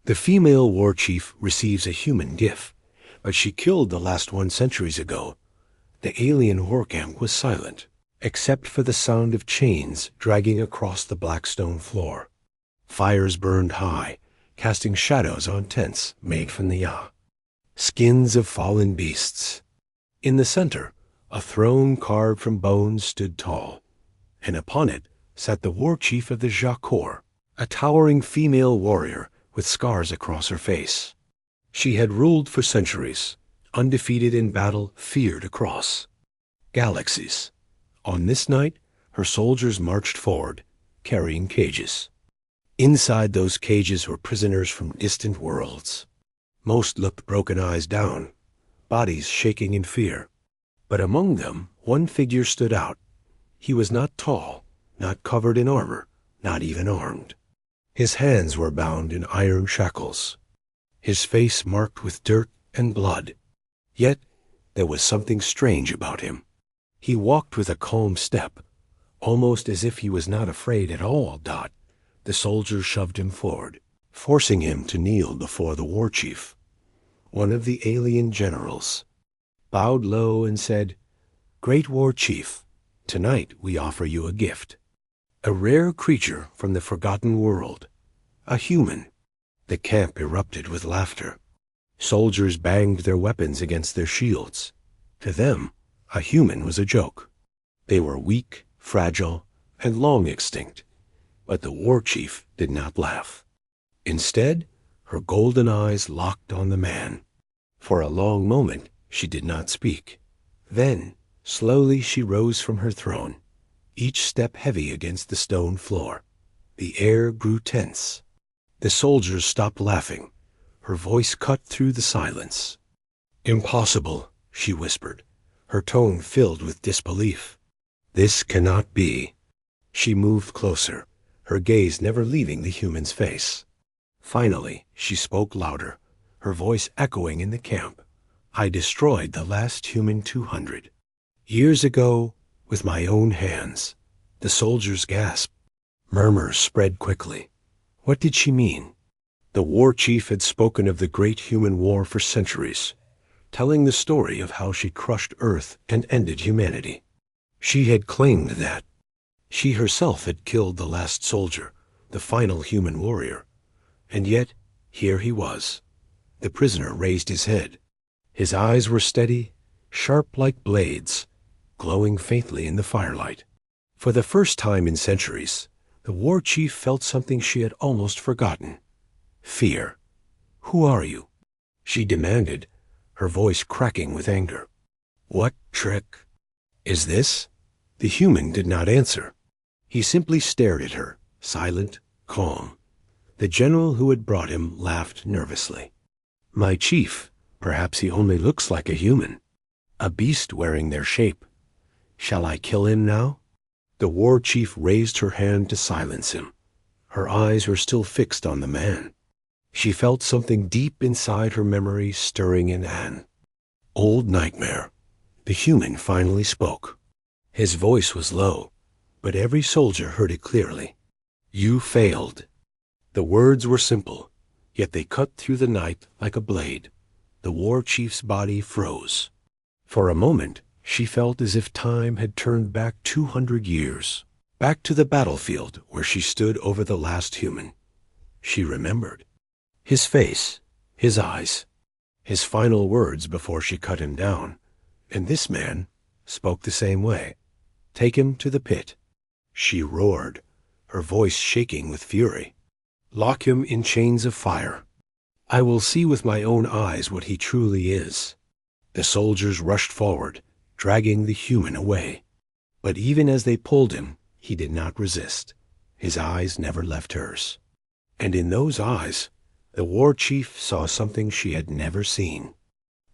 The female war chief receives a human gift, but she killed the last one centuries ago. The alien war camp was silent, except for the sound of chains dragging across the black stone floor. Fires burned high, casting shadows on tents made from the Ya. Skins of fallen beasts. In the center, a throne carved from bones stood tall, and upon it sat the war chief of the Jakor, a towering female warrior with scars across her face. She had ruled for centuries, undefeated in battle, feared across galaxies. On this night, her soldiers marched forward, carrying cages. Inside those cages were prisoners from distant worlds. Most looked broken eyes down, bodies shaking in fear. But among them, one figure stood out. He was not tall, not covered in armor, not even armed. His hands were bound in iron shackles, his face marked with dirt and blood. Yet there was something strange about him. He walked with a calm step, almost as if he was not afraid at all. The soldiers shoved him forward, forcing him to kneel before the war chief. One of the alien generals bowed low and said, "Great war chief, tonight we offer you a gift. A rare creature from the forgotten world. A human." The camp erupted with laughter. Soldiers banged their weapons against their shields. To them, a human was a joke. They were weak, fragile, and long extinct. But the war chief did not laugh. Instead, her golden eyes locked on the man. For a long moment, she did not speak. Then, slowly she rose from her throne, each step heavy against the stone floor. The air grew tense. The soldiers stopped laughing. Her voice cut through the silence. "Impossible," she whispered, her tone filled with disbelief. "This cannot be." She moved closer, her gaze never leaving the human's face. Finally, she spoke louder, her voice echoing in the camp. "I destroyed the last human 200. Years ago, with my own hands." The soldiers gasped. Murmurs spread quickly. What did she mean? The war chief had spoken of the great human war for centuries, telling the story of how she crushed Earth and ended humanity. She had claimed that. She herself had killed the last soldier, the final human warrior. And yet, here he was. The prisoner raised his head. His eyes were steady, sharp like blades, glowing faintly in the firelight. For the first time in centuries, the war chief felt something she had almost forgotten. Fear. "Who are you?" she demanded, her voice cracking with anger. "What trick is this?" The human did not answer. He simply stared at her, silent, calm. The general who had brought him laughed nervously. "My chief, perhaps he only looks like a human, a beast wearing their shape. Shall I kill him now?" The war chief raised her hand to silence him. Her eyes were still fixed on the man. She felt something deep inside her memory stirring in Anne. Old nightmare. The human finally spoke. His voice was low, but every soldier heard it clearly. "You failed." The words were simple, yet they cut through the night like a blade. The war chief's body froze. For a moment, she felt as if time had turned back 200 years, back to the battlefield where she stood over the last human. She remembered. His face, his eyes, his final words before she cut him down. And this man spoke the same way. "Take him to the pit." She roared, her voice shaking with fury. "Lock him in chains of fire. I will see with my own eyes what he truly is." The soldiers rushed forward, dragging the human away. But even as they pulled him, he did not resist. His eyes never left hers. And in those eyes, the war chief saw something she had never seen.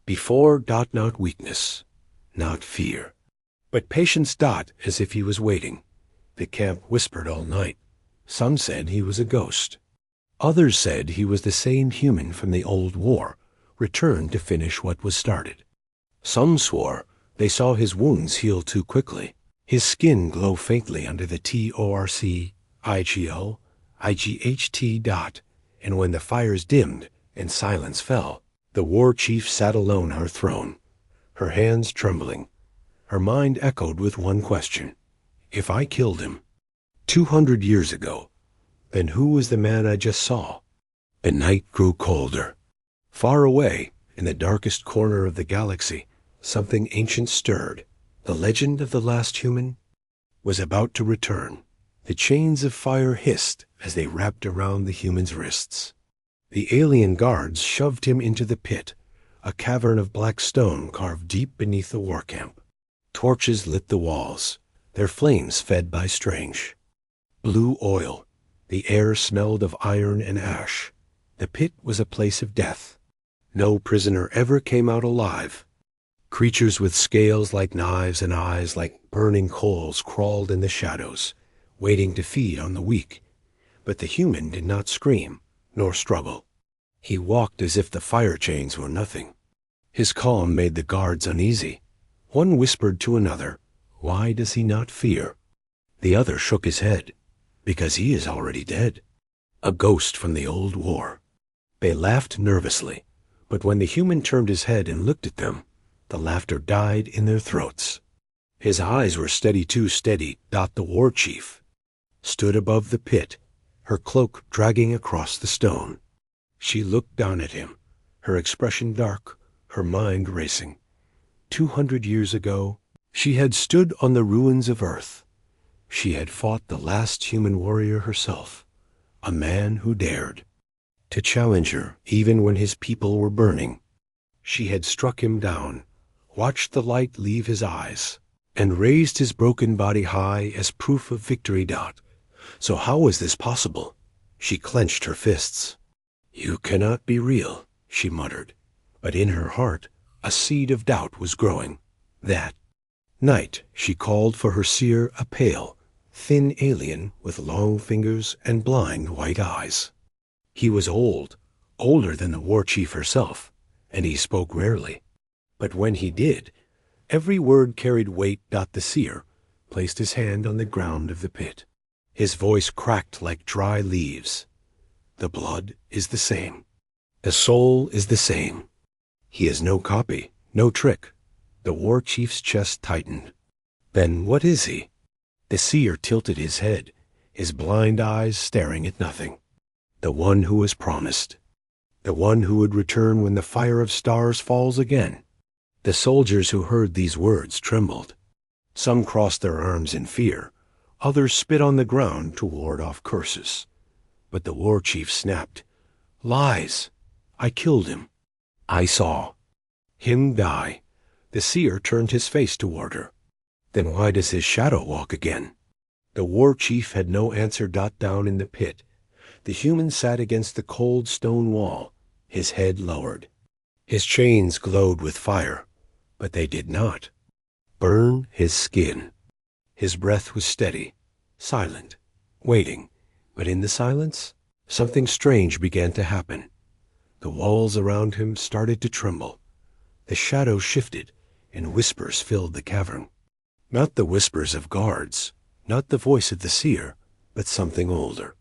Before, not weakness, not fear, but patience. As if he was waiting. The camp whispered all night. Some said he was a ghost. Others said he was the same human from the old war, returned to finish what was started. Some swore they saw his wounds heal too quickly, his skin glow faintly under the TORC, IGO, IGHT. And when the fires dimmed and silence fell, the war chief sat alone on her throne, her hands trembling. Her mind echoed with one question. If I killed him 200 years ago, then who was the man I just saw? The night grew colder. Far away, in the darkest corner of the galaxy, something ancient stirred. The legend of the last human was about to return. The chains of fire hissed as they wrapped around the human's wrists. The alien guards shoved him into the pit, a cavern of black stone carved deep beneath the war camp. Torches lit the walls, their flames fed by strange blue oil. The air smelled of iron and ash. The pit was a place of death. No prisoner ever came out alive. Creatures with scales like knives and eyes like burning coals crawled in the shadows, waiting to feed on the weak. But the human did not scream, nor struggle. He walked as if the fire chains were nothing. His calm made the guards uneasy. One whispered to another, "Why does he not fear?" The other shook his head, "Because he is already dead. A ghost from the old war." They laughed nervously, but when the human turned his head and looked at them, the laughter died in their throats. His eyes were steady too steady. The war chief stood above the pit, her cloak dragging across the stone. She looked down at him, her expression dark, her mind racing. 200 years ago, she had stood on the ruins of Earth. She had fought the last human warrior herself, a man who dared to challenge her even when his people were burning. She had struck him down, watched the light leave his eyes, and raised his broken body high as proof of victory. So how was this possible? She clenched her fists. "You cannot be real," she muttered. But in her heart, a seed of doubt was growing. That night, she called for her seer, a pale, thin alien with long fingers and blind white eyes. He was old, older than the war chief herself, and he spoke rarely. But when he did, every word carried weight. The seer placed his hand on the ground of the pit. His voice cracked like dry leaves. "The blood is the same. The soul is the same. He is no copy, no trick." The war chief's chest tightened. "Then what is he?" The seer tilted his head, his blind eyes staring at nothing. "The one who was promised. The one who would return when the fire of stars falls again." The soldiers who heard these words trembled. Some crossed their arms in fear. Others spit on the ground to ward off curses. But the war chief snapped, "Lies! I killed him. I saw him die." The seer turned his face toward her. "Then why does his shadow walk again?" The war chief had no answer. Down in the pit, the human sat against the cold stone wall, his head lowered. His chains glowed with fire, but they did not burn his skin. His breath was steady, silent, waiting. But in the silence, something strange began to happen. The walls around him started to tremble. The shadows shifted, and whispers filled the cavern. Not the whispers of guards, not the voice of the seer, but something older.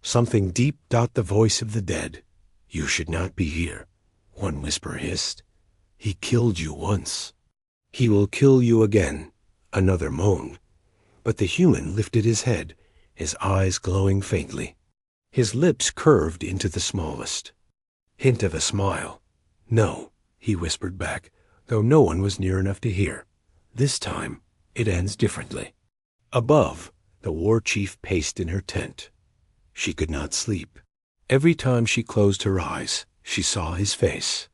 Something deep. The voice of the dead. "You should not be here," one whisper hissed. "He killed you once. He will kill you again," another moaned. But the human lifted his head, his eyes glowing faintly. His lips curved into the smallest hint of a smile. "No," he whispered back, though no one was near enough to hear. "This time, it ends differently." Above, the war chief paced in her tent. She could not sleep. Every time she closed her eyes, she saw his face.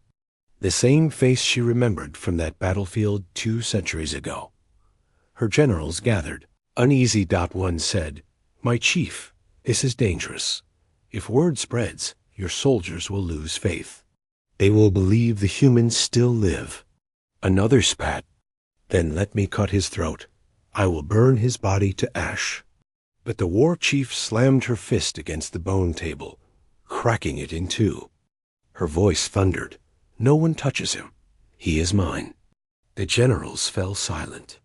The same face she remembered from that battlefield 2 centuries ago. Her generals gathered. Uneasy. One said, "My chief, this is dangerous. If word spreads, your soldiers will lose faith. They will believe the humans still live." Another spat. "Then let me cut his throat. I will burn his body to ash." But the war chief slammed her fist against the bone table, cracking it in two. Her voice thundered, "No one touches him. He is mine." The generals fell silent.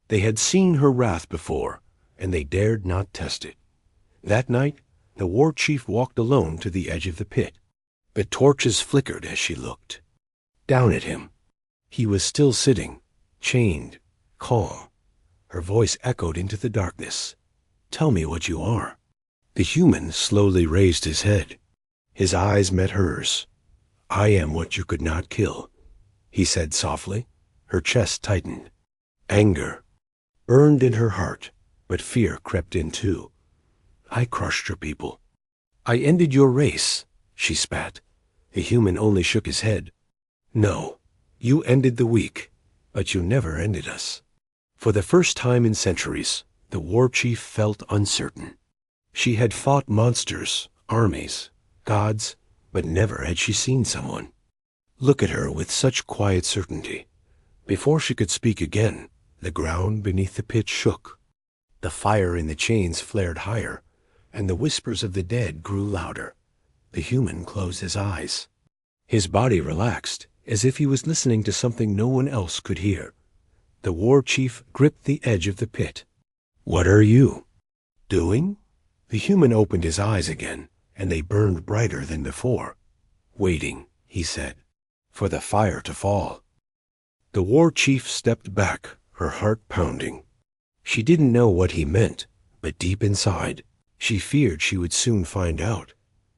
They had seen her wrath before, and they dared not test it. That night, The war chief walked alone to the edge of the pit. The torches flickered as she looked. Down at him. He was still sitting, chained, calm. Her voice echoed into the darkness. "Tell me what you are." The human slowly raised his head. His eyes met hers. "I am what you could not kill," he said softly. Her chest tightened. Anger burned in her heart, but fear crept in too. "I crushed your people. I ended your race," she spat. The human only shook his head. "No, you ended the weak, but you never ended us." For the first time in centuries, the war chief felt uncertain. She had fought monsters, armies, gods, but never had she seen someone look at her with such quiet certainty. Before she could speak again, the ground beneath the pit shook. The fire in the chains flared higher, and the whispers of the dead grew louder. The human closed his eyes. His body relaxed, as if he was listening to something no one else could hear. The war chief gripped the edge of the pit. "What are you doing?" The human opened his eyes again, and they burned brighter than before. "Waiting," he said, "for the fire to fall." The war chief stepped back, her heart pounding. She didn't know what he meant, but deep inside, she feared she would soon find out.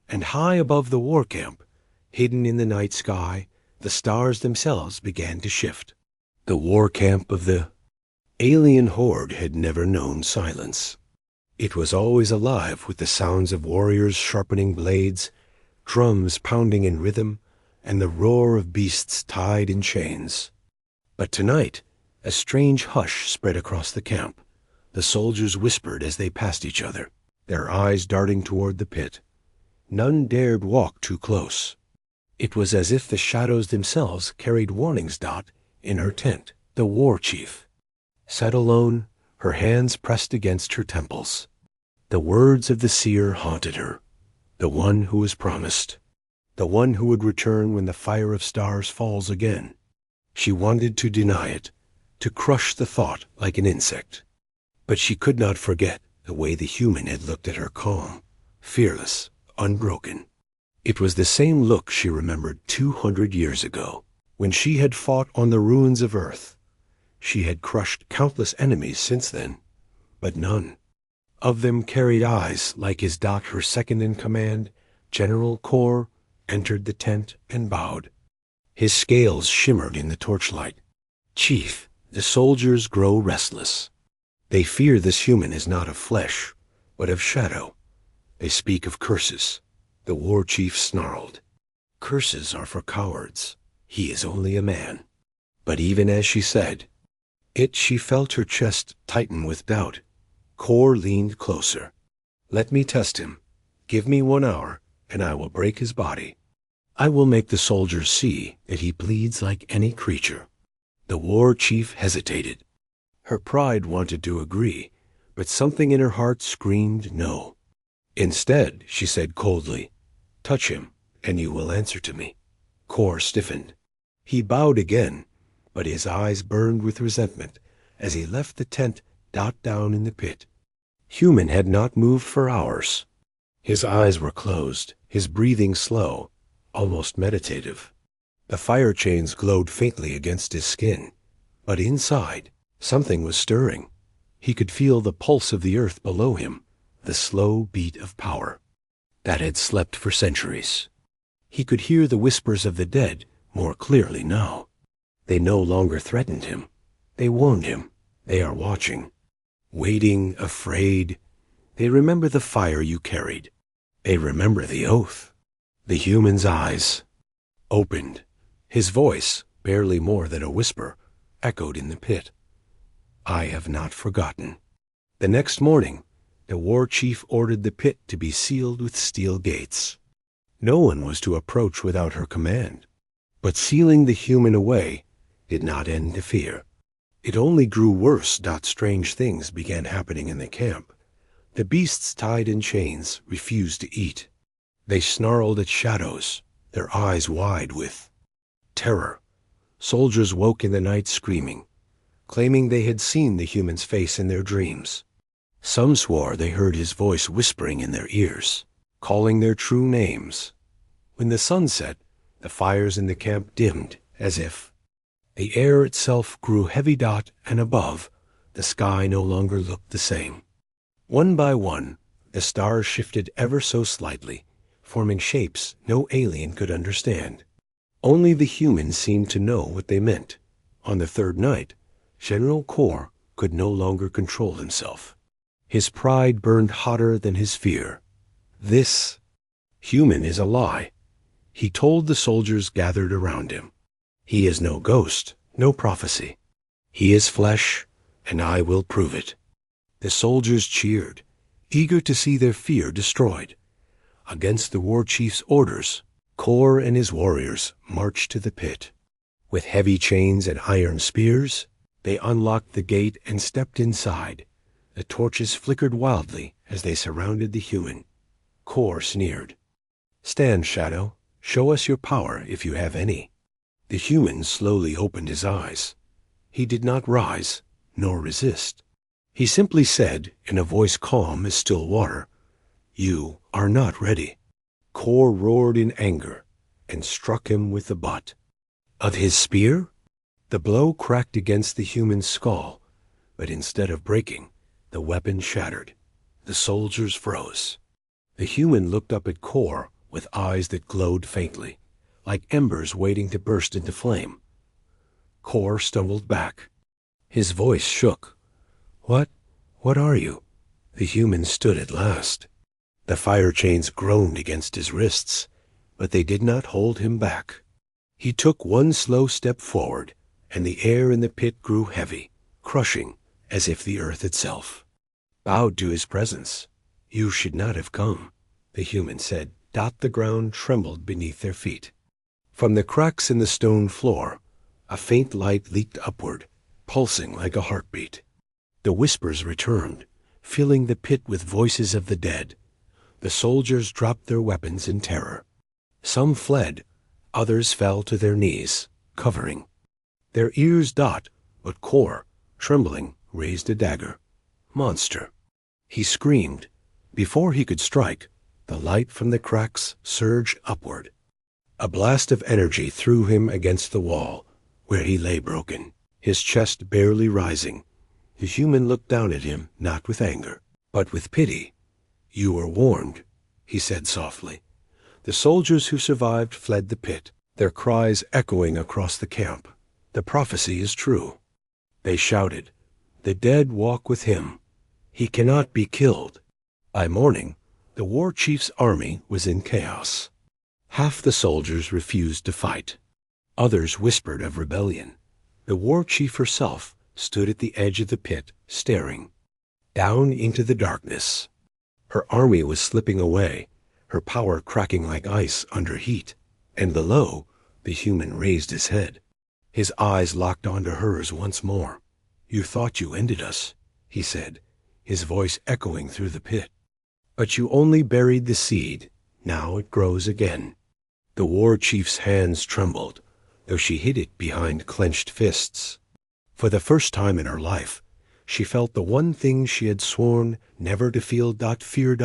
And high above the war camp, hidden in the night sky, the stars themselves began to shift. The war camp of the alien horde had never known silence. It was always alive with the sounds of warriors sharpening blades, drums pounding in rhythm, and the roar of beasts tied in chains. But tonight, a strange hush spread across the camp. The soldiers whispered as they passed each other, their eyes darting toward the pit. None dared walk too close. It was as if the shadows themselves carried warnings. In her tent, the war chief sat alone, her hands pressed against her temples. The words of the seer haunted her, the one who was promised, the one who would return when the fire of stars falls again. She wanted to deny it, to crush the thought like an insect. But she could not forget the way the human had looked at her, calm, fearless, unbroken. It was the same look she remembered 200 years ago, when she had fought on the ruins of Earth. She had crushed countless enemies since then, but none of them carried eyes like his. Her second in command, General Kor, entered the tent and bowed. His scales shimmered in the torchlight. "Chief, the soldiers grow restless. They fear this human is not of flesh, but of shadow. They speak of curses." The war chief snarled. "Curses are for cowards. He is only a man." But even as she said it, she felt her chest tighten with doubt. Kor leaned closer. "Let me test him. Give me 1 hour, and I will break his body. I will make the soldiers see that he bleeds like any creature." The war chief hesitated. Her pride wanted to agree, but something in her heart screamed no. Instead, she said coldly, "Touch him, and you will answer to me." Kor stiffened. He bowed again, but his eyes burned with resentment as he left the tent down in the pit. Human had not moved for hours. His eyes were closed, his breathing slow, almost meditative. The fire chains glowed faintly against his skin, but inside, something was stirring. He could feel the pulse of the earth below him, the slow beat of power that had slept for centuries. He could hear the whispers of the dead more clearly now. They no longer threatened him. They warned him. They are watching, waiting, afraid. They remember the fire you carried. They remember the oath. The human's eyes opened. His voice, barely more than a whisper, echoed in the pit. "I have not forgotten." The next morning, the war chief ordered the pit to be sealed with steel gates. No one was to approach without her command. But sealing the human away did not end the fear. It only grew worse. Strange things began happening in the camp. The beasts tied in chains refused to eat. They snarled at shadows, their eyes wide with terror. Soldiers woke in the night screaming, claiming they had seen the human's face in their dreams. Some swore they heard his voice whispering in their ears, calling their true names. When the sun set, the fires in the camp dimmed, as if the air itself grew heavy, and above, the sky no longer looked the same. One by one, the stars shifted ever so slightly, forming shapes no alien could understand. Only the humans seemed to know what they meant. On the third night, General Kor could no longer control himself. His pride burned hotter than his fear. This human is a lie, he told the soldiers gathered around him. He is no ghost, no prophecy. He is flesh, and I will prove it. The soldiers cheered, eager to see their fear destroyed. Against the war chief's orders, Kor and his warriors marched to the pit. With heavy chains and iron spears, they unlocked the gate and stepped inside. The torches flickered wildly as they surrounded the human. Kor sneered. "Stand, Shadow. Show us your power if you have any." The human slowly opened his eyes. He did not rise, nor resist. He simply said, in a voice calm as still water, "You are not ready." Kor roared in anger and struck him with the butt of his spear. The blow cracked against the human's skull, but instead of breaking, the weapon shattered. The soldiers froze. The human looked up at Kor with eyes that glowed faintly, like embers waiting to burst into flame. Kor stumbled back. His voice shook. What are you?" The human stood at last. The fire chains groaned against his wrists, but they did not hold him back. He took one slow step forward, and the air in the pit grew heavy, crushing, as if the earth itself bowed to his presence. "You should not have come," the human said. The ground trembled beneath their feet. From the cracks in the stone floor, a faint light leaked upward, pulsing like a heartbeat. The whispers returned, filling the pit with voices of the dead. The soldiers dropped their weapons in terror. Some fled, others fell to their knees, covering their ears. But Kor, trembling, raised a dagger. "Monster!" he screamed. Before he could strike, the light from the cracks surged upward. A blast of energy threw him against the wall, where he lay broken, his chest barely rising. The human looked down at him, not with anger, but with pity. "You were warned," he said softly. The soldiers who survived fled the pit, their cries echoing across the camp. "The prophecy is true," they shouted. "The dead walk with him. He cannot be killed." By morning, the war chief's army was in chaos. Half the soldiers refused to fight. Others whispered of rebellion. The war chief herself stood at the edge of the pit, staring down into the darkness. Her army was slipping away, her power cracking like ice under heat. And below, the human raised his head. His eyes locked onto hers once more. "You thought you ended us," he said, his voice echoing through the pit. "But you only buried the seed. Now it grows again." The war chief's hands trembled, though she hid it behind clenched fists. For the first time in her life, she felt the one thing she had sworn never to feel. Fear.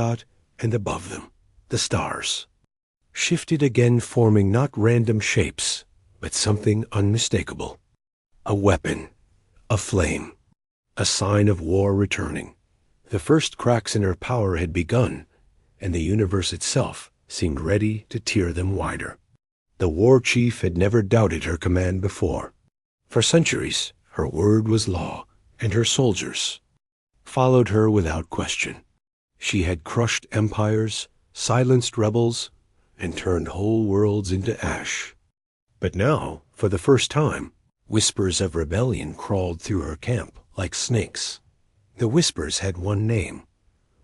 And above them, the stars shifted again, forming not random shapes, but something unmistakable. A weapon, a flame, a sign of war returning. The first cracks in her power had begun, and the universe itself seemed ready to tear them wider. The war chief had never doubted her command before. For centuries, her word was law, and her soldiers followed her without question. She had crushed empires, silenced rebels, and turned whole worlds into ash. But now, for the first time, whispers of rebellion crawled through her camp like snakes. The whispers had one name.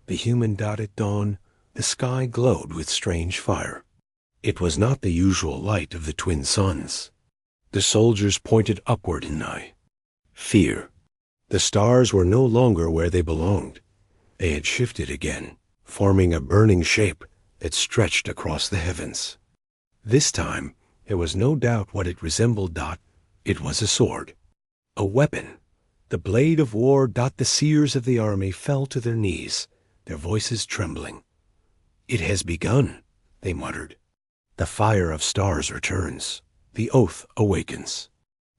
The human. At dawn, the sky glowed with strange fire. It was not the usual light of the twin suns. The soldiers pointed upward in fear. The stars were no longer where they belonged. They had shifted again, forming a burning shape that stretched across the heavens. This time, there was no doubt what it resembled. It was a sword, a weapon, The blade of war. The seers of the army fell to their knees, their voices trembling. "It has begun," they muttered. "The fire of stars returns. The oath awakens."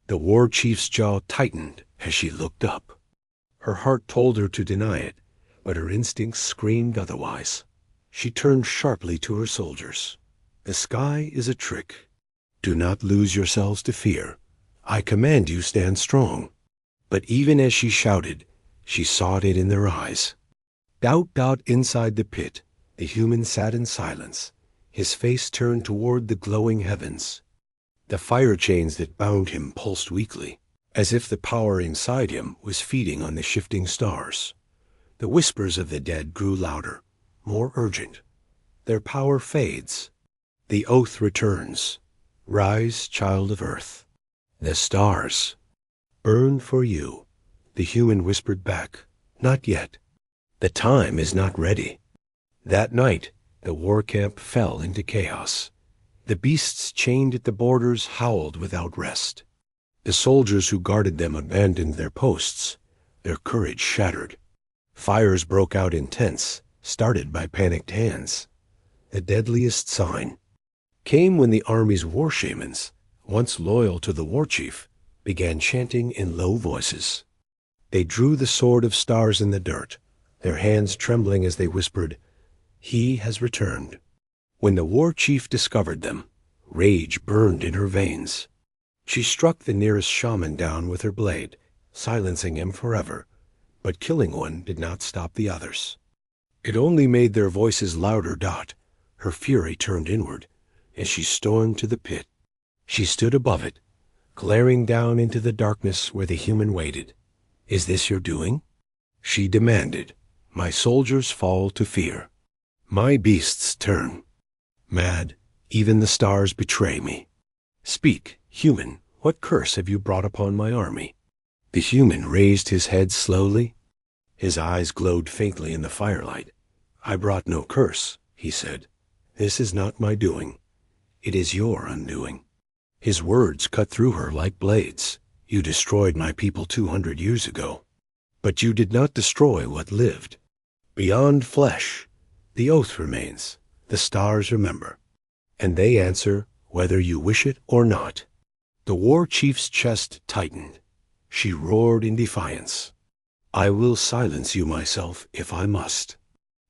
The war chief's jaw tightened as she looked up. Her heart told her to deny it, but her instincts screamed otherwise. She turned sharply to her soldiers. "The sky is a trick. Do not lose yourselves to fear. I command you, stand strong." But even as she shouted, she saw it in their eyes. Doubt inside the pit, the human sat in silence, his face turned toward the glowing heavens. The fire chains that bound him pulsed weakly, as if the power inside him was feeding on the shifting stars. The whispers of the dead grew louder, more urgent. Their power fades. The oath returns. "Rise, child of earth. The stars burn for you." The human whispered back, "Not yet. The time is not ready." That night, the war camp fell into chaos. The beasts chained at the borders howled without rest. The soldiers who guarded them abandoned their posts, their courage shattered. Fires broke out in tents, started by panicked hands. The deadliest sign came when the army's war shamans, once loyal to the war chief, began chanting in low voices. They drew the sword of stars in the dirt, their hands trembling as they whispered, "He has returned." When the war chief discovered them, rage burned in her veins. She struck the nearest shaman down with her blade, silencing him forever, but killing one did not stop the others. It only made their voices louder. Her fury turned inward as she stormed to the pit. She stood above it, glaring down into the darkness where the human waited. "Is this your doing?" she demanded. "My soldiers fall to fear. My beasts turn. Mad, even the stars betray me. Speak, human, what curse have you brought upon my army?" The human raised his head slowly. His eyes glowed faintly in the firelight. "I brought no curse," he said. "This is not my doing. It is your undoing." His words cut through her like blades. "You destroyed my people 200 years ago. But you did not destroy what lived. Beyond flesh, the oath remains. The stars remember. And they answer whether you wish it or not." The war chief's chest tightened. She roared in defiance. "I will silence you myself if I must."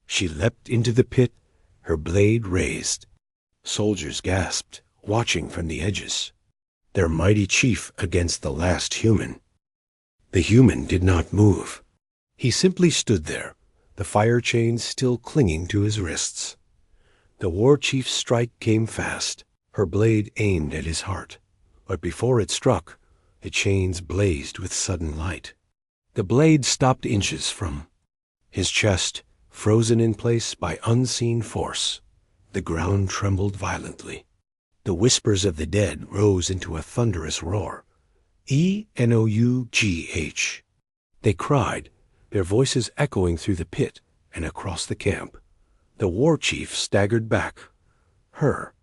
She leapt into the pit, her blade raised. Soldiers gasped, watching from the edges. Their mighty chief against the last human. The human did not move. He simply stood there, the fire chains still clinging to his wrists. The war chief's strike came fast, her blade aimed at his heart. But before it struck, the chains blazed with sudden light. The blade stopped inches from his chest, frozen in place by unseen force. The ground trembled violently. The whispers of the dead rose into a thunderous roar. "Enough!" They cried, their voices echoing through the pit and across the camp. The war chief staggered back, her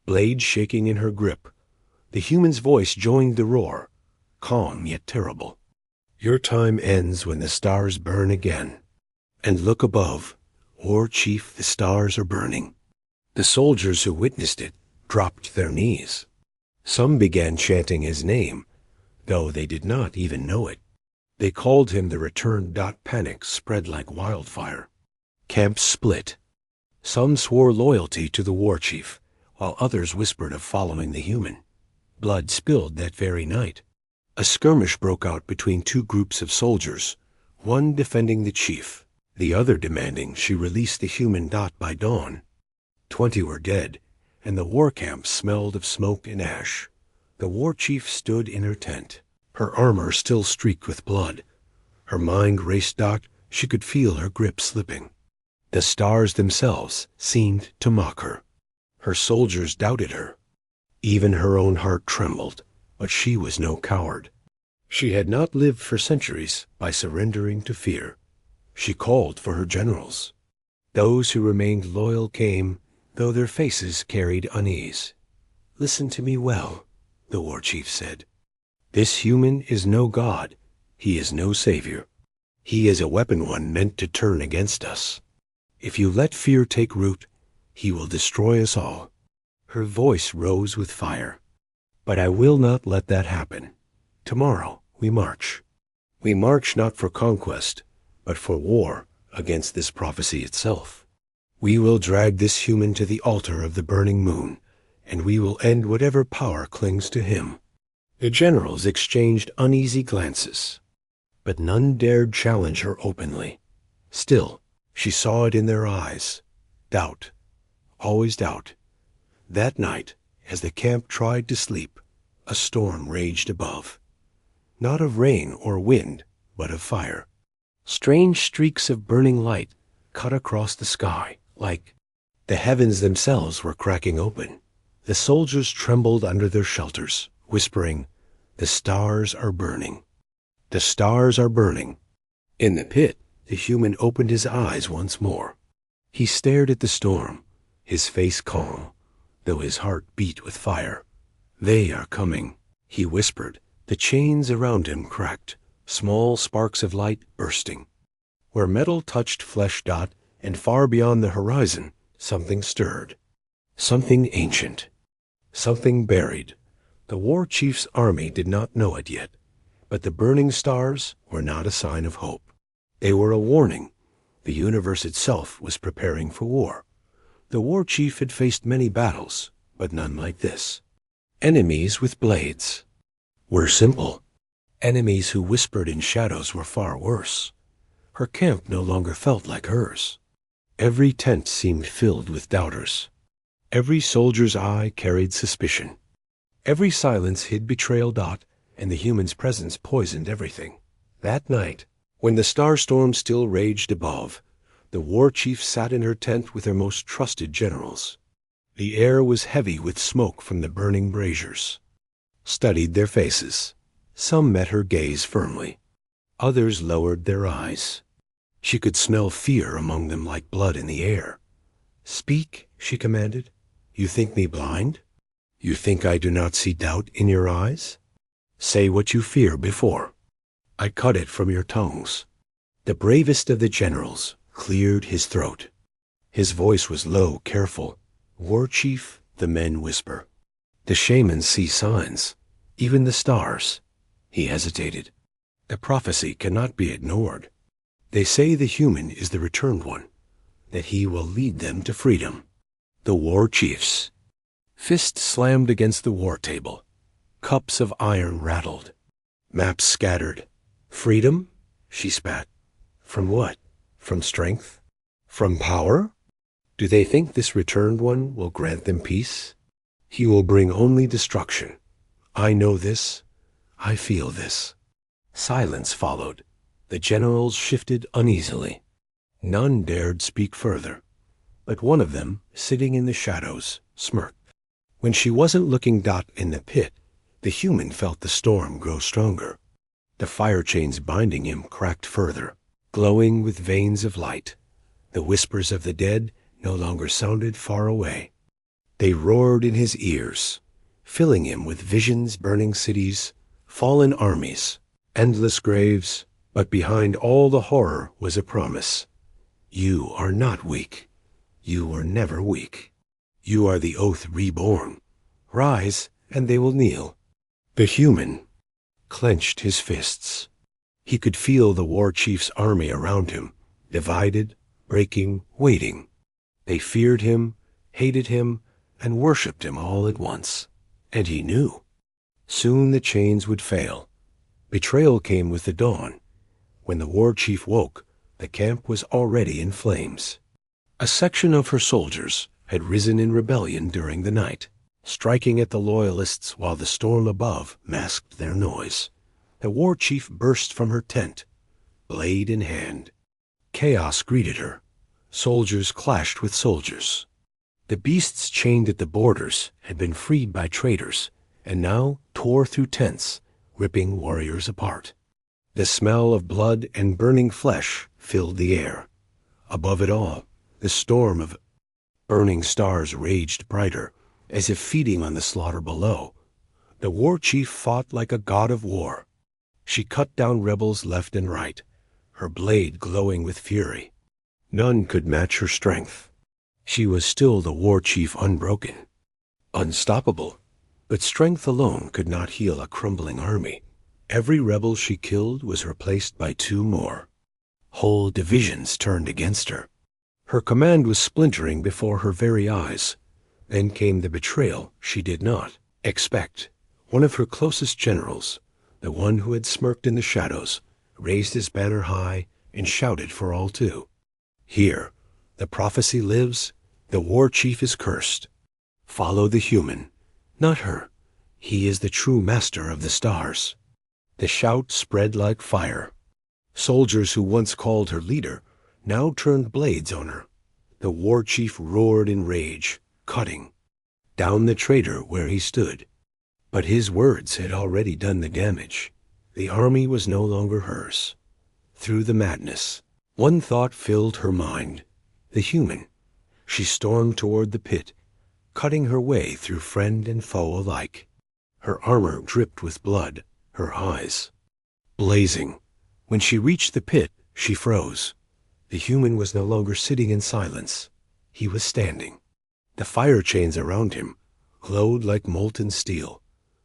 blade shaking in her grip. The human's voice joined the roar, calm yet terrible. "Your time ends when the stars burn again. And look above, war chief, the stars are burning." The soldiers who witnessed it dropped their knees. Some began chanting his name, though they did not even know it. They called him the return. Panic spread like wildfire. Camps split. Some swore loyalty to the war chief, while others whispered of following the human. Blood spilled that very night. A skirmish broke out between two groups of soldiers, one defending the chief, the other demanding she release the human. By dawn, 20 were dead, and the war camp smelled of smoke and ash. The war chief stood in her tent, her armor still streaked with blood. Her mind raced. She could feel her grip slipping. The stars themselves seemed to mock her. Her soldiers doubted her. Even her own heart trembled, but she was no coward. She had not lived for centuries by surrendering to fear. She called for her generals. Those who remained loyal came, though their faces carried unease. "Listen to me well," the war chief said. "This human is no god. He is no savior. He is a weapon one meant to turn against us. If you let fear take root, he will destroy us all. Her voice rose with fire. But I will not let that happen. Tomorrow we march. We march not for conquest, but for war against this prophecy itself. We will drag this human to the altar of the burning moon, and we will end whatever power clings to him. The generals exchanged uneasy glances, but none dared challenge her openly. Still, she saw it in their eyes. Doubt. Always doubt. That night, as the camp tried to sleep, a storm raged above. Not of rain or wind, but of fire. Strange streaks of burning light cut across the sky, like the heavens themselves were cracking open. The soldiers trembled under their shelters, whispering, "The stars are burning. The stars are burning." In the pit, the human opened his eyes once more. He stared at the storm, his face calm, though his heart beat with fire. "They are coming," he whispered. The chains around him cracked, small sparks of light bursting. Where metal touched flesh, and far beyond the horizon, something stirred. Something ancient. Something buried. The war chief's army did not know it yet, but the burning stars were not a sign of hope. They were a warning. The universe itself was preparing for war. The war chief had faced many battles, but none like this. Enemies with blades were simple. Enemies who whispered in shadows were far worse. Her camp no longer felt like hers. Every tent seemed filled with doubters. Every soldier's eye carried suspicion. Every silence hid betrayal, and the human's presence poisoned everything. That night, when the starstorm still raged above, the war chief sat in her tent with her most trusted generals. The air was heavy with smoke from the burning braziers. Studied their faces. Some met her gaze firmly. Others lowered their eyes. She could smell fear among them like blood in the air. "Speak," she commanded. "You think me blind? You think I do not see doubt in your eyes? Say what you fear before I cut it from your tongues." The bravest of the generals cleared his throat. His voice was low, careful. "War chief," the men whisper. "The shamans see signs, even the stars." He hesitated. "The prophecy cannot be ignored. They say the human is the returned one, that he will lead them to freedom." The war chief's fist slammed against the war table. Cups of iron rattled. Maps scattered. "Freedom?" she spat. "From what? From strength? From power? Do they think this returned one will grant them peace? He will bring only destruction. I know this. I feel this." Silence followed. The generals shifted uneasily. None dared speak further, but one of them, sitting in the shadows, smirked. When she wasn't looking in the pit, the human felt the storm grow stronger. The fire chains binding him cracked further, glowing with veins of light. The whispers of the dead no longer sounded far away. They roared in his ears, filling him with visions, burning cities, fallen armies, endless graves. But behind all the horror was a promise. You are not weak. You were never weak. You are the oath reborn. Rise, and they will kneel. The human clenched his fists. He could feel the war chief's army around him, divided, breaking, waiting. They feared him, hated him, and worshipped him all at once. And he knew. Soon the chains would fail. Betrayal came with the dawn. When the war chief woke, the camp was already in flames. A section of her soldiers had risen in rebellion during the night, striking at the loyalists while the storm above masked their noise. The war chief burst from her tent, blade in hand. Chaos greeted her. Soldiers clashed with soldiers. The beasts chained at the borders had been freed by traitors, and now tore through tents, ripping warriors apart. The smell of blood and burning flesh filled the air. Above it all, the storm of burning stars raged brighter, as if feeding on the slaughter below. The war chief fought like a god of war. She cut down rebels left and right, her blade glowing with fury. None could match her strength. She was still the war chief, unbroken, unstoppable. But strength alone could not heal a crumbling army. Every rebel she killed was replaced by two more. Whole divisions turned against her. Her command was splintering before her very eyes. Then came the betrayal she did not expect. One of her closest generals, the one who had smirked in the shadows, raised his banner high and shouted for all to hear. The prophecy lives, the war chief is cursed. Follow the human, not her. He is the true master of the stars. The shout spread like fire. Soldiers who once called her leader now turned blades on her. The war chief roared in rage, cutting down the traitor where he stood. But his words had already done the damage. The army was no longer hers. Through the madness, one thought filled her mind: the human. She stormed toward the pit, cutting her way through friend and foe alike. Her armor dripped with blood, her eyes blazing. When she reached the pit, she froze. The human was no longer sitting in silence. He was standing. The fire chains around him glowed like molten steel,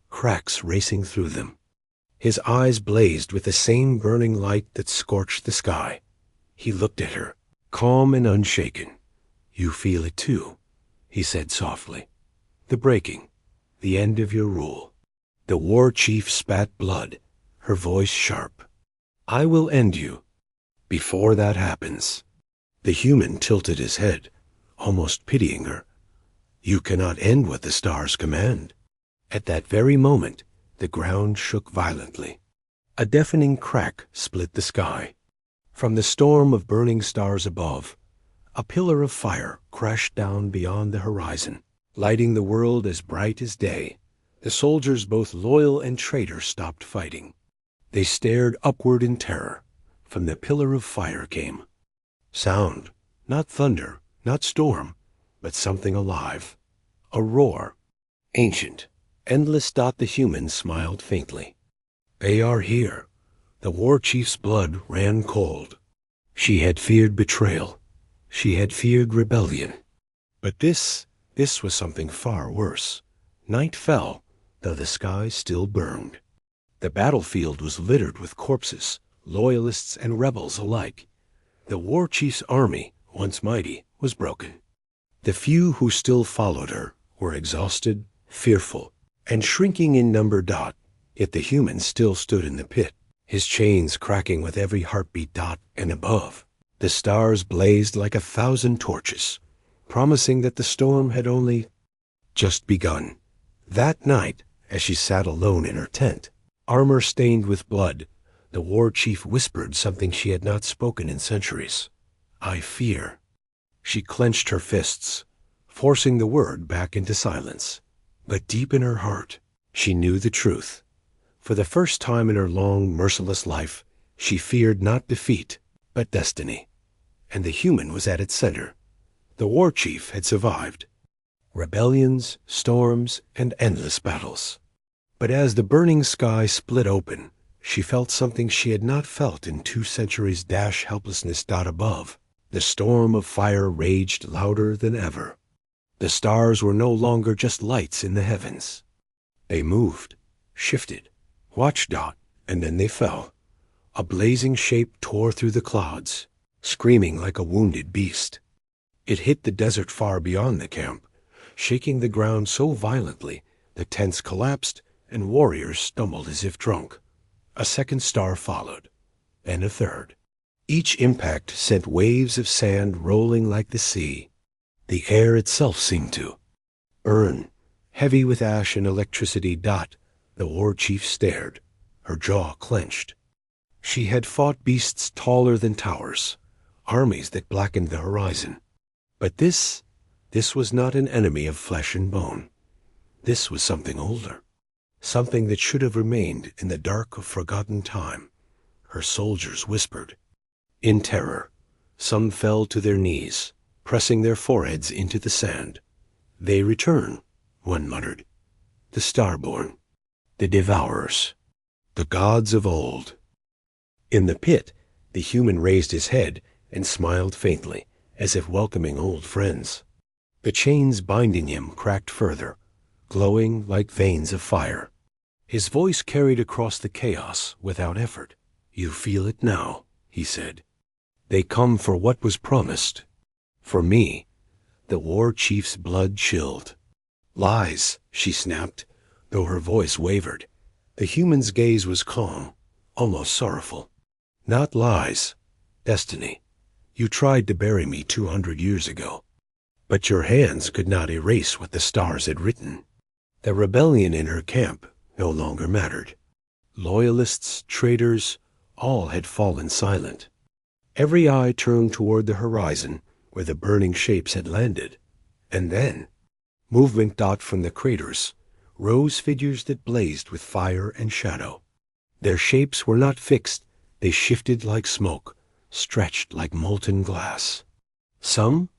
cracks racing through them. His eyes blazed with the same burning light that scorched the sky. He looked at her, calm and unshaken. "You feel it too," he said softly. "The breaking, the end of your rule." The war chief spat blood, her voice sharp. "I will end you before that happens." The human tilted his head, almost pitying her. "You cannot end what the stars command." At that very moment, the ground shook violently. A deafening crack split the sky. From the storm of burning stars above, a pillar of fire crashed down beyond the horizon, lighting the world as bright as day. The soldiers, both loyal and traitor, stopped fighting. They stared upward in terror. From the pillar of fire came sound, not thunder, not storm, but something alive. A roar, ancient, endless. The human smiled faintly. "They are here." The war chief's blood ran cold. She had feared betrayal. She had feared rebellion. But this was something far worse. Night fell, though the sky still burned. The battlefield was littered with corpses, loyalists and rebels alike. The war chief's army, once mighty, was broken. The few who still followed her were exhausted, fearful, and shrinking in number. Yet the human still stood in the pit, his chains cracking with every heartbeat. And above, the stars blazed like 1,000 torches, promising that the storm had only just begun. That night, as she sat alone in her tent, armor stained with blood, the war chief whispered something she had not spoken in centuries. "I fear." She clenched her fists, forcing the word back into silence. But deep in her heart, she knew the truth. For the first time in her long, merciless life, she feared not defeat, but destiny. And the human was at its center. The war chief had survived rebellions, storms, and endless battles. But as the burning sky split open, she felt something she had not felt in 2 centuries. Helplessness. Above, the storm of fire raged louder than ever. The stars were no longer just lights in the heavens. They moved, shifted, watched. And then they fell. A blazing shape tore through the clouds, screaming like a wounded beast. It hit the desert far beyond the camp, shaking the ground so violently the tents collapsed and warriors stumbled as if drunk. A second star followed, and a third. Each impact sent waves of sand rolling like the sea. The air itself seemed to burn, heavy with ash and electricity. The war chief stared, her jaw clenched. She had fought beasts taller than towers, armies that blackened the horizon. But this was not an enemy of flesh and bone. This was something older, something that should have remained in the dark of forgotten time. Her soldiers whispered. In terror, some fell to their knees, pressing their foreheads into the sand. "They return," one muttered. "The Starborn, the Devourers." The gods of old. In the pit, the human raised his head and smiled faintly, as if welcoming old friends. The chains binding him cracked further, glowing like veins of fire. His voice carried across the chaos without effort. "You feel it now," he said. "They come for what was promised. For me." The war chief's blood chilled. "Lies," she snapped, though her voice wavered. The human's gaze was calm, almost sorrowful. "Not lies. Destiny. You tried to bury me 200 years ago. But your hands could not erase what the stars had written." The rebellion in her camp no longer mattered. Loyalists, traitors, all had fallen silent. Every eye turned toward the horizon where the burning shapes had landed. And then, movement dot from the craters, rose figures that blazed with fire and shadow. Their shapes were not fixed. They shifted like smoke, stretched like molten glass. Some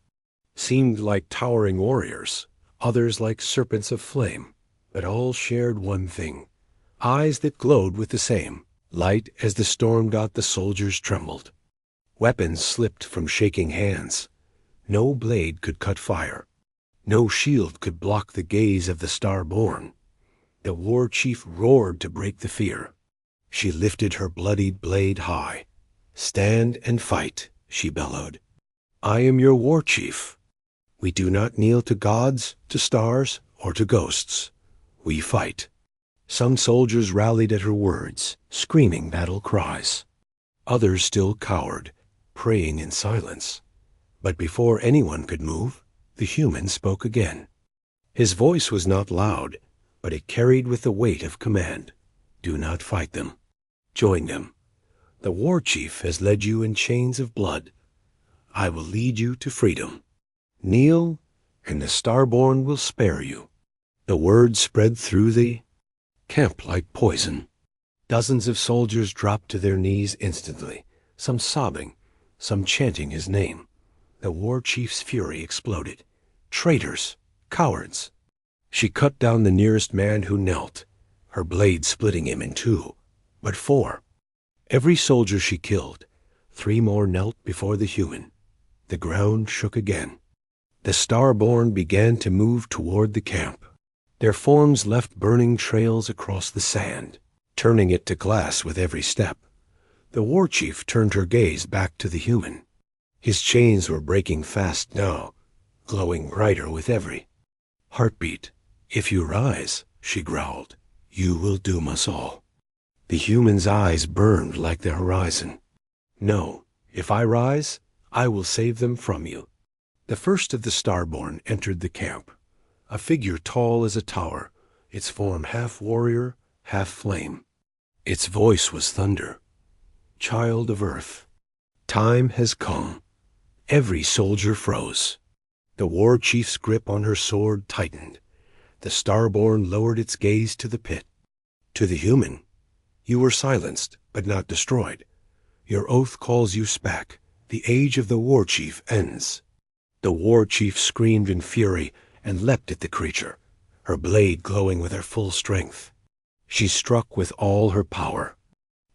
seemed like towering warriors, others like serpents of flame, but all shared one thing: eyes that glowed with the same light. As the storm dot, the soldiers trembled. Weapons slipped from shaking hands. No blade could cut fire. No shield could block the gaze of the star-born. The war chief roared to break the fear. She lifted her bloodied blade high. "Stand and fight," she bellowed. "I am your war chief. We do not kneel to gods, to stars, or to ghosts. We fight." Some soldiers rallied at her words, screaming battle cries. Others still cowered, praying in silence. But before anyone could move, the human spoke again. His voice was not loud, but it carried with the weight of command. "Do not fight them. Join them. The war chief has led you in chains of blood. I will lead you to freedom. Kneel, and the Starborn will spare you." The word spread through the camp like poison. Dozens of soldiers dropped to their knees instantly, some sobbing, some chanting his name. The war chief's fury exploded. "Traitors! Cowards!" She cut down the nearest man who knelt, her blade splitting him in two, but four. Every soldier she killed, 3 more knelt before the human. The ground shook again. The Starborn began to move toward the camp. Their forms left burning trails across the sand, turning it to glass with every step. The war chief turned her gaze back to the human. His chains were breaking fast now, glowing brighter with every heartbeat. "If you rise," she growled, "you will doom us all." The human's eyes burned like the horizon. "No, if I rise, I will save them from you." The first of the Starborn entered the camp, a figure tall as a tower, its form half warrior, half flame. Its voice was thunder. "Child of Earth, time has come." Every soldier froze. The war chief's grip on her sword tightened. The Starborn lowered its gaze to the pit. To the human, "You were silenced, but not destroyed. Your oath calls you back. The age of the war chief ends." The war chief screamed in fury and leapt at the creature, her blade glowing with her full strength. She struck with all her power.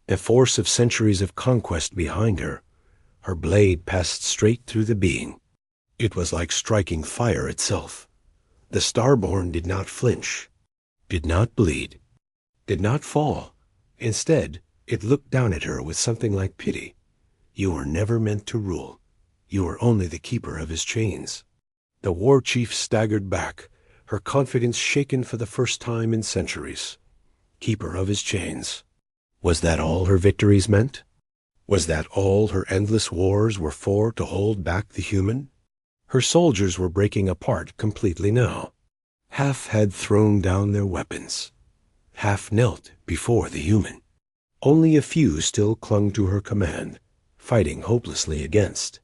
A force of centuries of conquest behind her, her blade passed straight through the being. It was like striking fire itself. The Starborn did not flinch, did not bleed, did not fall. Instead, it looked down at her with something like pity. "You were never meant to rule. You were only the keeper of his chains." The war chief staggered back, her confidence shaken for the first time in centuries. Keeper of his chains. Was that all her victories meant? Was that all her endless wars were for, to hold back the human? Her soldiers were breaking apart completely now. Half had thrown down their weapons. Half knelt before the human. Only a few still clung to her command, fighting hopelessly against.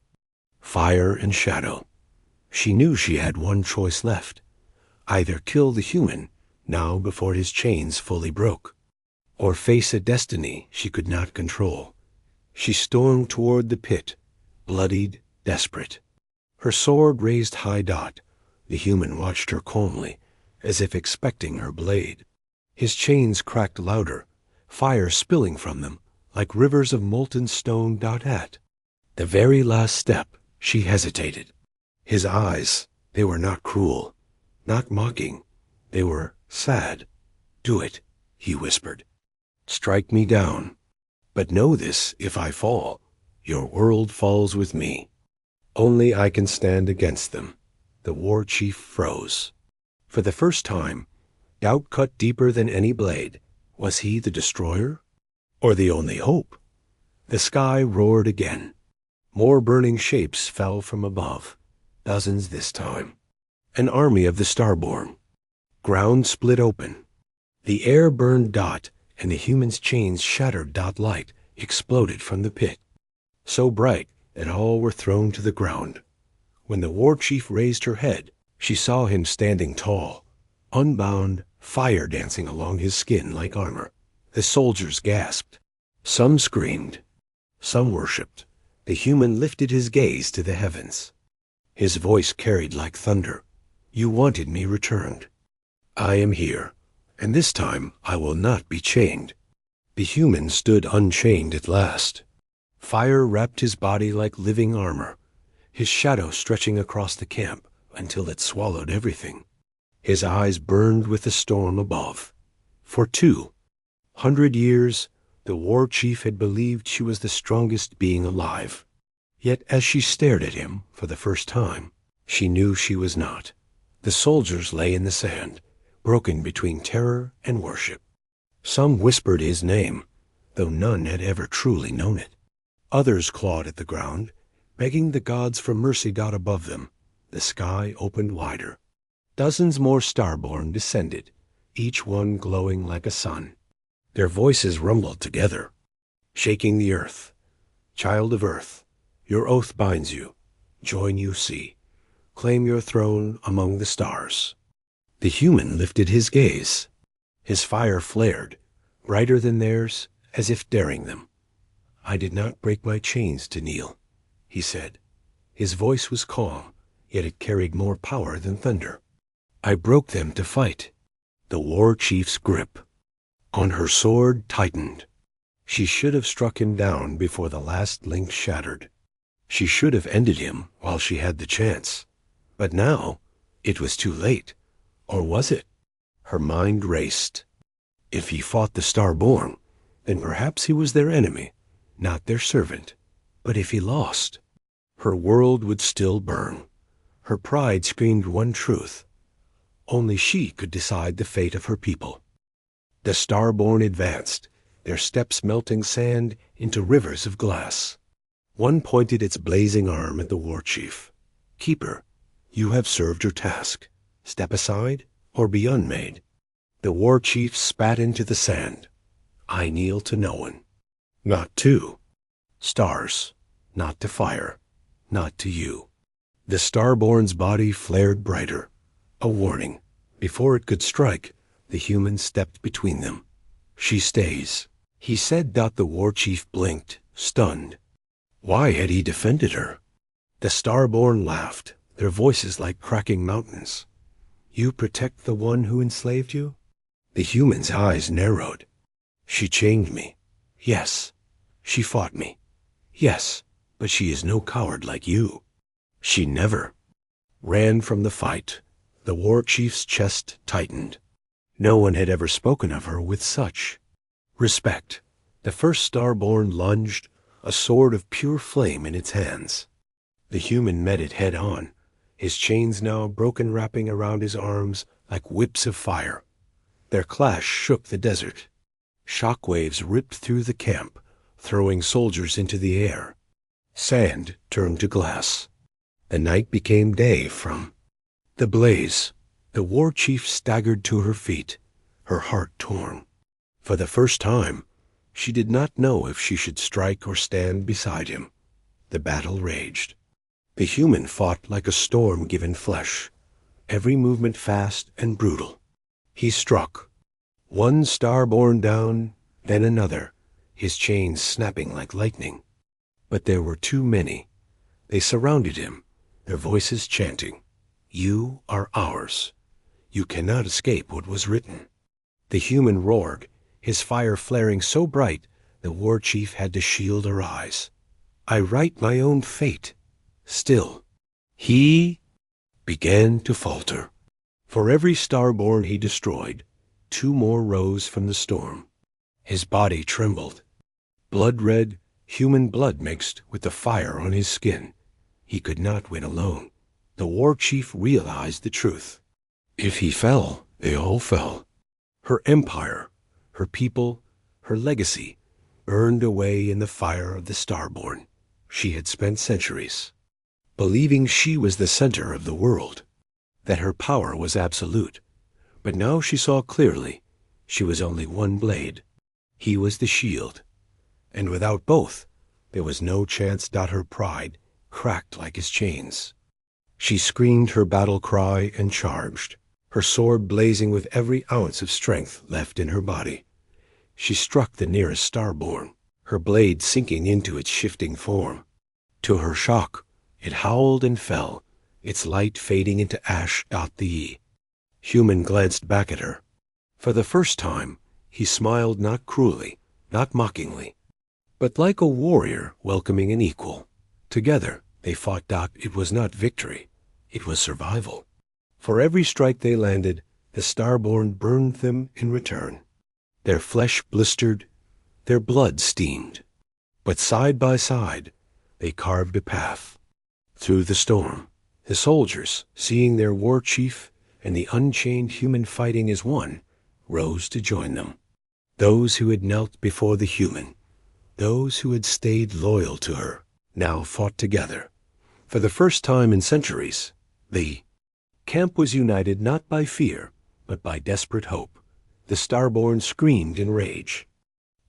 Fire and shadow. She knew she had one choice left. Either kill the human, now before his chains fully broke, or face a destiny she could not control. She stormed toward the pit, bloodied, desperate. Her sword raised high dot. The human watched her calmly, as if expecting her blade. His chains cracked louder, fire spilling from them like rivers of molten stone. At the very last step, she hesitated. His eyes, they were not cruel, not mocking. They were sad. "Do it," he whispered. "Strike me down. But know this, if I fall, your world falls with me. Only I can stand against them." The war chief froze. For the first time, doubt cut deeper than any blade. Was he the destroyer? Or the only hope? The sky roared again. More burning shapes fell from above. Dozens this time. An army of the starborn. Ground split open. The air burned. And the human's chains shattered. Light exploded from the pit, so bright that all were thrown to the ground. When the war chief raised her head, she saw him standing tall, unbound, fire dancing along his skin like armor. The soldiers gasped. Some screamed. Some worshipped. The human lifted his gaze to the heavens. His voice carried like thunder. "You wanted me returned. I am here, and this time I will not be chained." The human stood unchained at last. Fire wrapped his body like living armor, his shadow stretching across the camp until it swallowed everything. His eyes burned with the storm above. For 200 years, the war chief had believed she was the strongest being alive. Yet as she stared at him for the first time, she knew she was not. The soldiers lay in the sand, broken between terror and worship. Some whispered his name, though none had ever truly known it. Others clawed at the ground, begging the gods for mercy. Above them, the sky opened wider. Dozens more starborn descended, each one glowing like a sun. Their voices rumbled together, shaking the earth. "Child of earth, your oath binds you. Join you, see. Claim your throne among the stars." The human lifted his gaze. His fire flared, brighter than theirs, as if daring them. "I did not break my chains to kneel," he said. His voice was calm, yet it carried more power than thunder. "I broke them to fight." The war chief's grip on her sword tightened. She should have struck him down before the last link shattered. She should have ended him while she had the chance. But now, it was too late. Or was it? Her mind raced. If he fought the starborn, then perhaps he was their enemy, not their servant. But if he lost, her world would still burn. Her pride screamed one truth. Only she could decide the fate of her people. The starborn advanced, their steps melting sand into rivers of glass. One pointed its blazing arm at the war chief. "Keeper, you have served your task. Step aside or be unmade." The war chief spat into the sand. "I kneel to no one. Not to stars, not to fire, not to you." The starborn's body flared brighter. A warning. Before it could strike, the human stepped between them. "She stays," he said. The war chief blinked, stunned. Why had he defended her? The starborn laughed, their voices like cracking mountains. "You protect the one who enslaved you?" The human's eyes narrowed. "She chained me. Yes. She fought me. Yes, but she is no coward like you. She never ran from the fight." The war chief's chest tightened. No one had ever spoken of her with such respect. The first starborn lunged, a sword of pure flame in its hands. The human met it head on, his chains now broken wrapping around his arms like whips of fire. Their clash shook the desert. Shock waves ripped through the camp, throwing soldiers into the air. Sand turned to glass. The night became day from the blaze. The war chief staggered to her feet, her heart torn. For the first time, she did not know if she should strike or stand beside him. The battle raged. The human fought like a storm given flesh, every movement fast and brutal. He struck. One starborn down, then another, his chains snapping like lightning. But there were too many. They surrounded him, their voices chanting, "You are ours. You cannot escape what was written." The human roared, his fire flaring so bright the war chief had to shield her eyes. "I write my own fate. Still," he began to falter. For every starborn he destroyed, 2 more rose from the storm. His body trembled. Blood-red, human blood mixed with the fire on his skin. He could not win alone. The war chief realized the truth. If he fell, they all fell. Her empire, her people, her legacy, burned away in the fire of the starborn. She had spent centuries believing she was the center of the world, that her power was absolute. But now she saw clearly she was only one blade. He was the shield. And without both, there was no chance. Her pride cracked like his chains. She screamed her battle cry and charged, her sword blazing with every ounce of strength left in her body. She struck the nearest starborn, her blade sinking into its shifting form. To her shock, it howled and fell, its light fading into ash. The human glanced back at her. For the first time, he smiled not cruelly, not mockingly, but like a warrior welcoming an equal. Together, they fought. It was not victory, it was survival. For every strike they landed, the starborn burned them in return. Their flesh blistered, their blood steamed. But side by side, they carved a path. Through the storm, the soldiers, seeing their war chief and the unchained human fighting as one, rose to join them. Those who had knelt before the human, those who had stayed loyal to her, now fought together. For the first time in centuries, the camp was united not by fear, but by desperate hope. The starborn screamed in rage.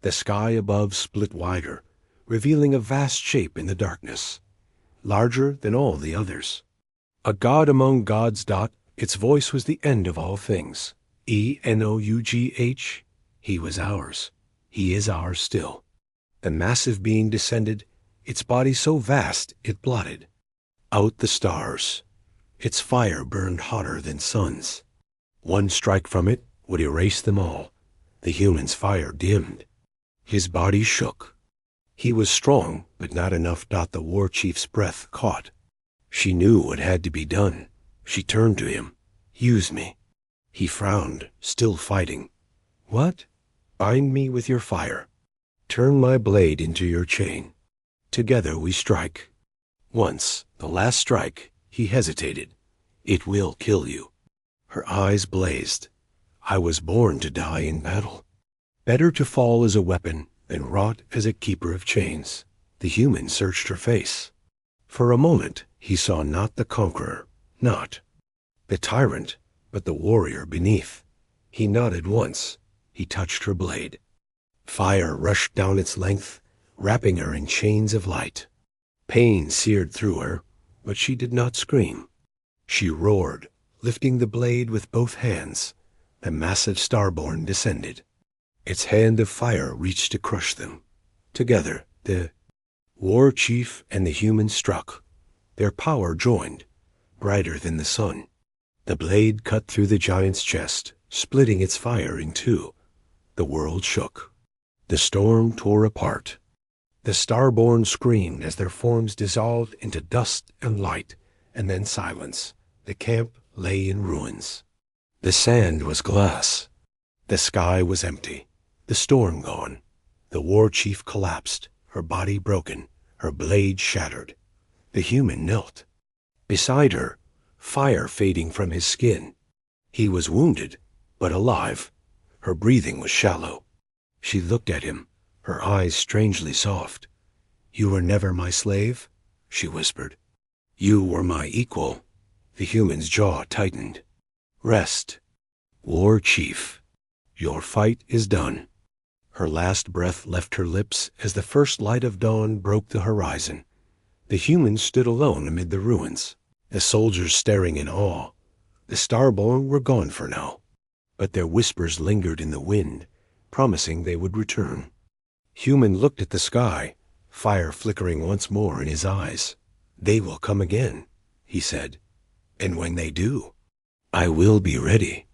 The sky above split wider, revealing a vast shape in the darkness, larger than all the others. A god among gods. Its voice was the end of all things. Enough. He was ours. He is ours still. The massive being descended, its body so vast it blotted out the stars. Its fire burned hotter than suns. One strike from it would erase them all. The human's fire dimmed. His body shook. He was strong, but not enough. The war chief's breath caught. She knew what had to be done. She turned to him. "Use me." He frowned, still fighting. "What?" "Bind me with your fire. Turn my blade into your chain. Together we strike." Once, the last strike, he hesitated. "It will kill you." Her eyes blazed. "I was born to die in battle. Better to fall as a weapon than rot as a keeper of chains." The human searched her face. For a moment, he saw not the conqueror, not the tyrant, but the warrior beneath. He nodded once. He touched her blade. Fire rushed down its length, wrapping her in chains of light. Pain seared through her, but she did not scream. She roared, lifting the blade with both hands. The massive starborn descended. Its hand of fire reached to crush them. Together, the war chief and the human struck. Their power joined, brighter than the sun. The blade cut through the giant's chest, splitting its fire in 2. The world shook. The storm tore apart. The starborn screamed as their forms dissolved into dust and light, and then silence. The camp lay in ruins. The sand was glass. The sky was empty. The storm gone. The war chief collapsed, her body broken, her blade shattered. The human knelt. Beside her, fire fading from his skin. He was wounded, but alive. Her breathing was shallow. She looked at him, her eyes strangely soft. "You were never my slave," she whispered. "You were my equal." The human's jaw tightened. "Rest, war chief. Your fight is done." Her last breath left her lips as the first light of dawn broke the horizon. The human stood alone amid the ruins, the soldiers staring in awe. The starborn were gone for now, but their whispers lingered in the wind, promising they would return. Human looked at the sky, fire flickering once more in his eyes. "They will come again," he said. "And when they do, I will be ready."